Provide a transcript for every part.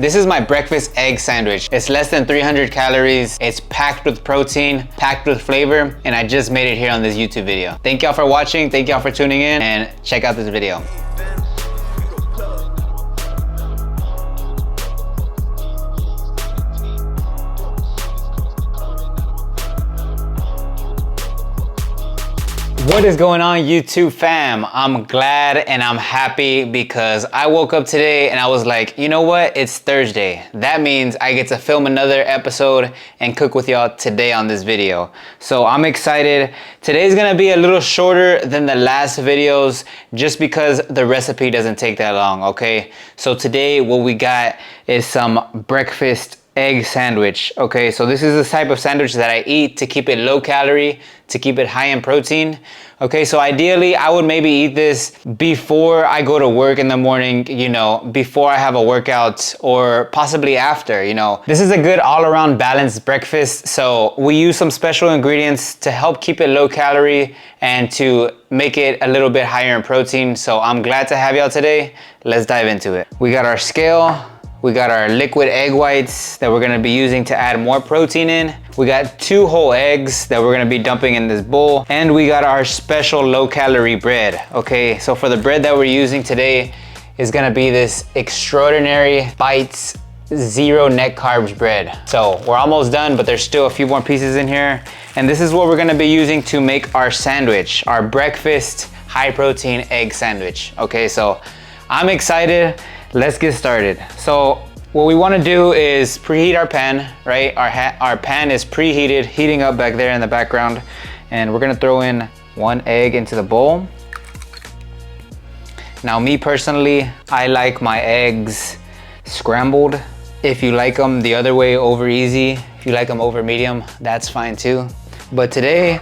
This is my breakfast egg sandwich. It's less than 300 calories. It's packed with protein, packed with flavor, and I just made it here on this YouTube video. Thank y'all for watching. Thank y'all for tuning in, and check out this video. What is going on, YouTube fam? I'm glad and I'm happy because I woke up today and I was like, you know what? It's Thursday. That means I get to film another episode and cook with y'all today on this video. So I'm excited. Today's gonna be a little shorter than the last videos just because the recipe doesn't take that long, okay? So today what we got is some breakfast egg sandwich. Okay, so this is the type of sandwich that I eat to keep it low calorie, to keep it high in protein. Okay, so ideally I would maybe eat this before I go to work in the morning, you know, before I have a workout, or possibly after, you know. This is a good all-around balanced breakfast. So we use some special ingredients to help keep it low calorie and to make it a little bit higher in protein. So I'm glad to have y'all today. Let's dive into it. We got our scale. We got our liquid egg whites that we're gonna be using to add more protein in. We got 2 whole eggs that we're gonna be dumping in this bowl. And we got our special low calorie bread. Okay, so for the bread that we're using today is gonna be this extraordinary Bites zero net carbs bread. So we're almost done, but there's still a few more pieces in here. And this is what we're gonna be using to make our sandwich, our breakfast high protein egg sandwich. Okay, so I'm excited. Let's get started. So what we want to do is preheat our pan, right? Our pan is preheated, heating up back there in the background. And we're gonna throw in 1 egg into the bowl. Now me personally, I like my eggs scrambled. If you like them the other way, over easy, if you like them over medium, that's fine too. But today,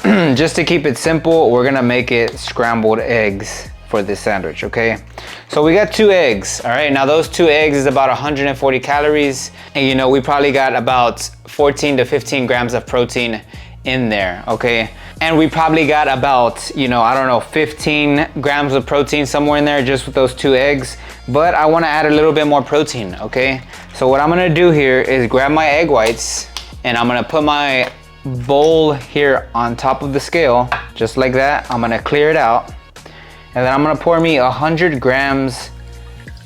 just to keep it simple, we're gonna make it scrambled eggs for this sandwich, okay? So we got 2 eggs, all right? Now those 2 eggs is about 140 calories. And you know, we probably got about 14 to 15 grams of protein in there, okay? And we probably got about, you know, I don't know, 15 grams of protein somewhere in there just with those 2 eggs. But I wanna add a little bit more protein, okay? So what I'm gonna do here is grab my egg whites and I'm gonna put my bowl here on top of the scale, just like that. I'm gonna clear it out. And then I'm gonna pour me 100 grams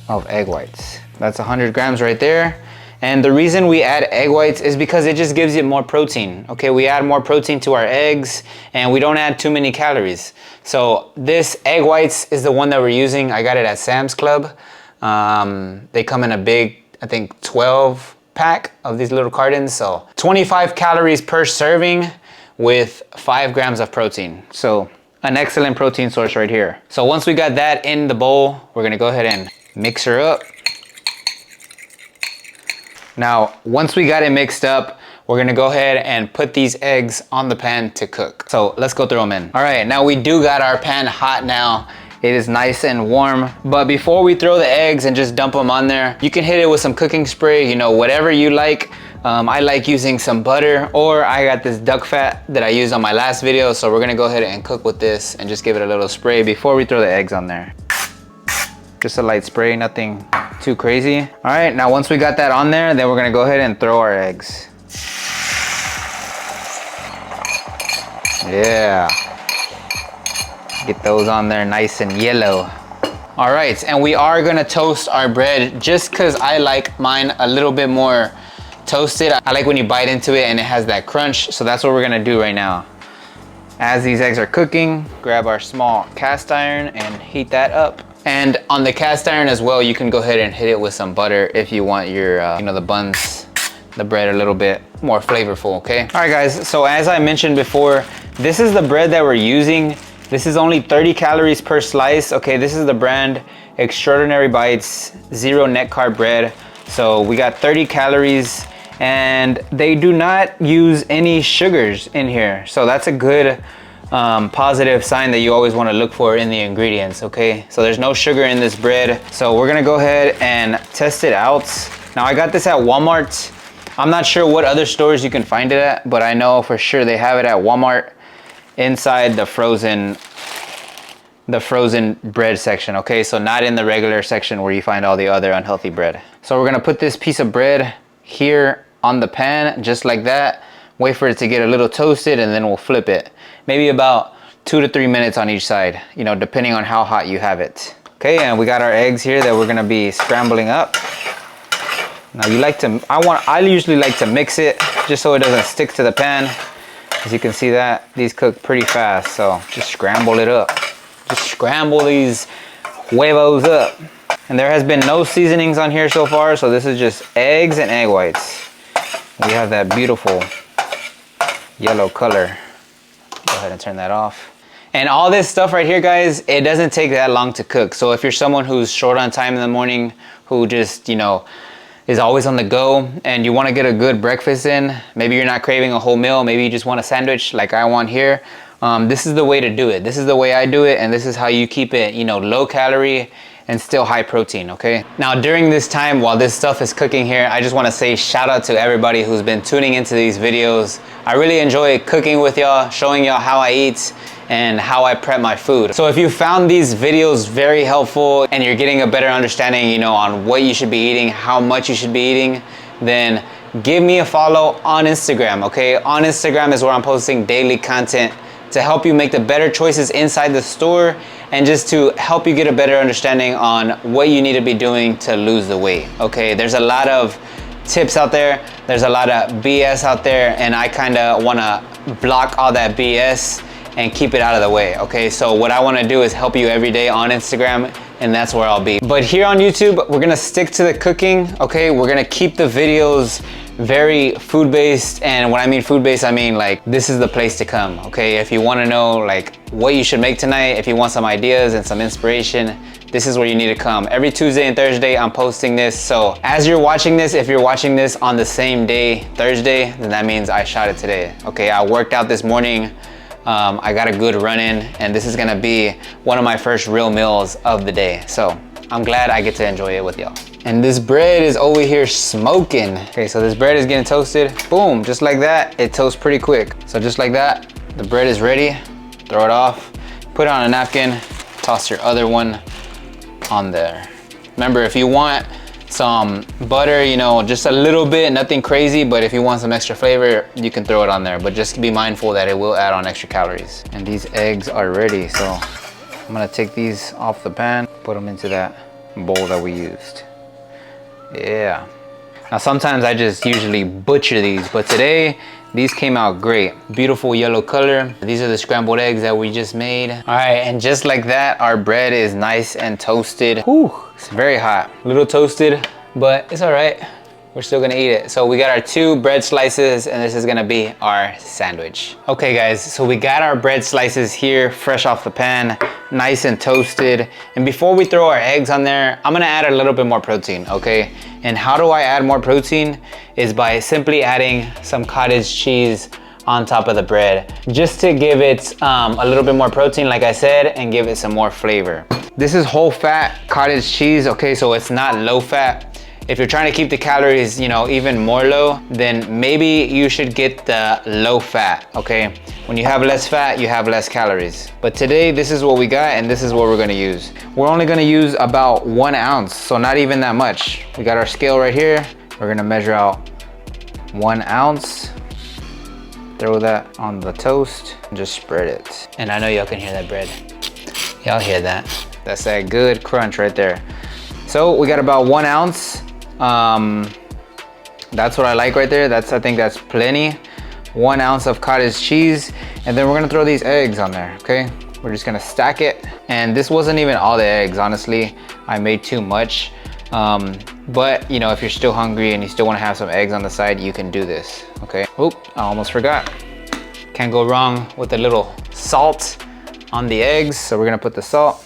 of egg whites. That's 100 grams right there. And the reason we add egg whites is because it just gives it more protein. Okay, we add more protein to our eggs and we don't add too many calories. So this egg whites is the one that we're using. I got it at Sam's Club. They come in a big, I think 12 pack of these little cartons. So 25 calories per serving with 5 grams of protein. So an excellent protein source right here. So once we got that in the bowl, we're gonna go ahead and mix her up. Now, once we got it mixed up, we're gonna go ahead and put these eggs on the pan to cook. So let's go throw them in. All right, now we do got our pan hot now. It is nice and warm. But before we throw the eggs and just dump them on there, you can hit it with some cooking spray, you know, whatever you like. I like using some butter, or I got this duck fat that I used on my last video. So we're gonna go ahead and cook with this and just give it a little spray before we throw the eggs on there. Just a light spray, nothing too crazy. All right, now once we got that on there, then we're gonna go ahead and throw our eggs. Yeah. Get those on there nice and yellow. All right, and we are gonna toast our bread just cause I like mine a little bit more toasted. I like when you bite into it and it has that crunch. So that's what we're gonna do right now. As these eggs are cooking, grab our small cast iron and heat that up. And on the cast iron as well, you can go ahead and hit it with some butter if you want your, you know, the buns, the bread a little bit more flavorful, okay? All right guys, so as I mentioned before, this is the bread that we're using. This is only 30 calories per slice. Okay, this is the brand Extraordinary Bites Zero Net Carb Bread. So we got 30 calories and they do not use any sugars in here. So that's a good positive sign that you always want to look for in the ingredients, okay? So there's no sugar in this bread. So we're gonna go ahead and test it out. Now I got this at Walmart. I'm not sure what other stores you can find it at, but I know for sure they have it at Walmart inside the frozen the frozen bread section, okay? So not in the regular section where you find all the other unhealthy bread. So we're gonna put this piece of bread here on the pan, just like that. Wait for it to get a little toasted, and then we'll flip it. Maybe about 2 to 3 minutes on each side, you know, depending on how hot you have it. Okay, and we got our eggs here that we're gonna be scrambling up. Now I usually like to mix it just so it doesn't stick to the pan. As you can see that, these cook pretty fast, so just scramble it up. Just scramble these huevos up. And there has been no seasonings on here so far, so this is just eggs and egg whites. We have that beautiful yellow color. Go ahead and turn that off. And all this stuff right here, guys, it doesn't take that long to cook. So if you're someone who's short on time in the morning, who just, you know, is always on the go, and you want to get a good breakfast in, maybe you're not craving a whole meal, maybe you just want a sandwich like I want here, this is the way to do it. This is the way I do it, and this is how you keep it, you know, low calorie and still high protein, okay? Now, during this time, while this stuff is cooking here, I just want to say shout out to everybody who's been tuning into these videos. I really enjoy cooking with y'all, showing y'all how I eat and how I prep my food. So if you found these videos very helpful and you're getting a better understanding, you know, on what you should be eating, how much you should be eating, then give me a follow on Instagram, okay? On Instagram is where I'm posting daily content to help you make the better choices inside the store, and just to help you get a better understanding on what you need to be doing to lose the weight, okay? There's a lot of tips out there, there's a lot of BS out there, and I kinda wanna block all that BS and keep it out of the way, okay? So what I wanna do is help you every day on Instagram, and that's where I'll be. But here on YouTube, we're gonna stick to the cooking, okay? We're gonna keep the videos very food-based, and when I mean food-based, I mean like this is the place to come, okay? If you wanna know like what you should make tonight, if you want some ideas and some inspiration, this is where you need to come. Every Tuesday and Thursday, I'm posting this. So as you're watching this, if you're watching this on the same day, Thursday, then that means I shot it today, okay? I worked out this morning. I got a good run in, and this is gonna be one of my first real meals of the day. So I'm glad I get to enjoy it with y'all. And this bread is over here smoking. Okay, so this bread is getting toasted. Boom, just like that, it toasts pretty quick. So just like that, the bread is ready. Throw it off, put it on a napkin, toss your other one on there. Remember, if you want some butter, you know, just a little bit, nothing crazy, but if you want some extra flavor, you can throw it on there, but just be mindful that it will add on extra calories. And these eggs are ready, so I'm gonna take these off the pan, put them into that bowl that we used. Yeah. Now sometimes I just usually butcher these, but today these came out great. Beautiful yellow color. These are the scrambled eggs that we just made. All right, and just like that, our bread is nice and toasted. Whew, it's very hot. A little toasted, but it's all right. We're still gonna eat it. So we got our 2 bread slices, and this is gonna be our sandwich. Okay guys, so we got our bread slices here, fresh off the pan, nice and toasted. And before we throw our eggs on there, I'm gonna add a little bit more protein, okay? And how do I add more protein? Is by simply adding some cottage cheese on top of the bread, just to give it a little bit more protein, like I said, and give it some more flavor. This is whole fat cottage cheese, okay? So it's not low fat. If you're trying to keep the calories, you know, even more low, then maybe you should get the low fat, okay? When you have less fat, you have less calories. But today, this is what we got, and this is what we're gonna use. We're only gonna use about 1 ounce, so not even that much. We got our scale right here. We're gonna measure out 1 ounce. Throw that on the toast, and just spread it. And I know y'all can hear that bread. Y'all hear that. That's that good crunch right there. So we got about 1 ounce. That's what I like right there. I think that's plenty. 1 ounce of cottage cheese, and then we're gonna throw these eggs on there, okay? We're just gonna stack it. And this wasn't even all the eggs, honestly. I made too much. But you know, if you're still hungry and you still wanna have some eggs on the side, you can do this, okay? Oop, I almost forgot. Can't go wrong with a little salt on the eggs. So we're gonna put the salt.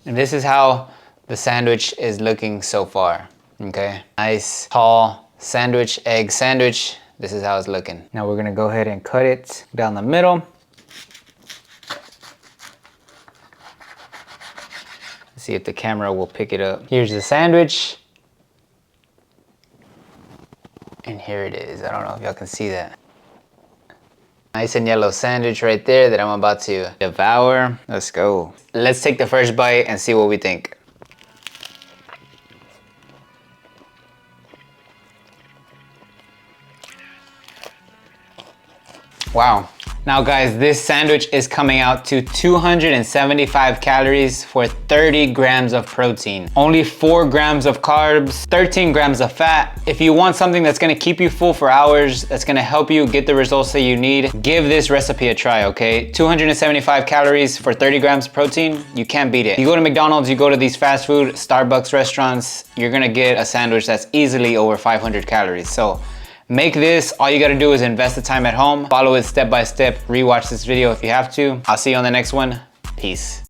And this is how the sandwich is looking so far. Okay, nice tall sandwich, egg sandwich. This is how it's looking. Now we're gonna go ahead and cut it down the middle. See if the camera will pick it up. Here's the sandwich. And here it is. I don't know if y'all can see that. Nice and yellow sandwich right there that I'm about to devour. Let's go. Let's take the first bite and see what we think. Wow. Now guys, this sandwich is coming out to 275 calories for 30 grams of protein. Only 4 grams of carbs, 13 grams of fat. If you want something that's gonna keep you full for hours, that's gonna help you get the results that you need, give this recipe a try, okay? 275 calories for 30 grams of protein, you can't beat it. You go to McDonald's, you go to these fast food, Starbucks restaurants, you're gonna get a sandwich that's easily over 500 calories. So make this, all you gotta do is invest the time at home, follow it step by step, rewatch this video if you have to. I'll see you on the next one. Peace.